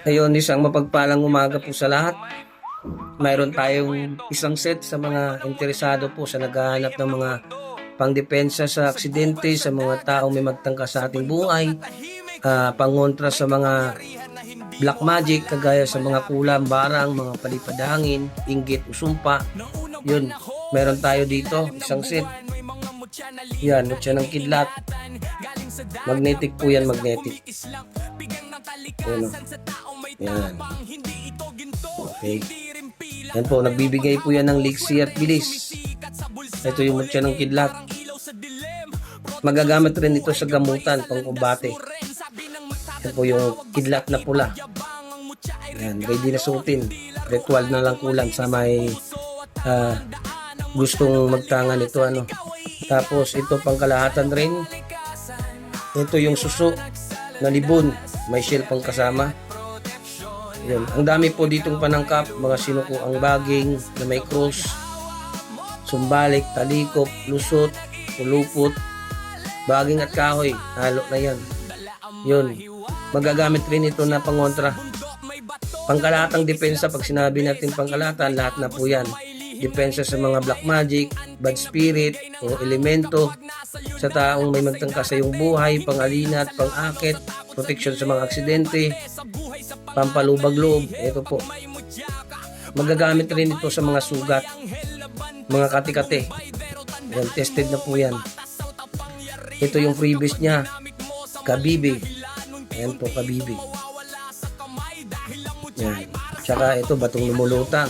Ayun, isang mapagpalang umaga po sa lahat. Mayroon tayong isang set sa mga interesado po sa naghahanap ng mga pangdepensa sa aksidente, sa mga taong may magtangka sa ating buhay, pangontra sa mga black magic, kagaya sa mga kulam, barang, mga palipadangin, inggit, usumpa. Yun, meron tayo dito, isang set. Yan, mutya ng kidlat. Magnetic po yan, magnetic. Yan, yan. Okay. Yan po, nagbibigay po yan ng liksi at bilis. Ito yung mutya ng kidlat. Magagamit rin ito sa gamutan, pangkumbate. Ito po yung kidlat na pula. Yan, ready na suotin. Ritual na lang kulang sa may gustong magtangan ito. Tapos ito pangkalahatan rin. Ito yung suso na libon. May shell pang kasama. Yan. Ang dami po ditong panangkap. Mga sinuko ang baging na may cross, sumbalik, talikop, lusot, pulupot, baging at kahoy. Halo na yan. Yun. Magagamit rin ito na pangontra. Pangkalatang depensa. Pag sinabi natin pangkalatan, lahat na po yan. Depensa sa mga black magic, bad spirit, o elemento, sa taong may magtangka sa iyong buhay, pangalinat, pangakit, protection sa mga aksidente, pampalubag loob. Ito po. Magagamit rin ito sa mga sugat, mga kati-kati. Yan, tested na po yan. Ito yung freebies niya, kabibi. Ayan po, kabibi. Yan. Tsaka ito, batong lumulutang.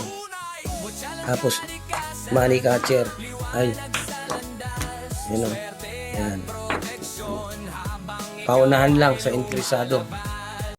Tapos, money catcher. Ay. Yan o. Yan. Paunahan lang sa interesado.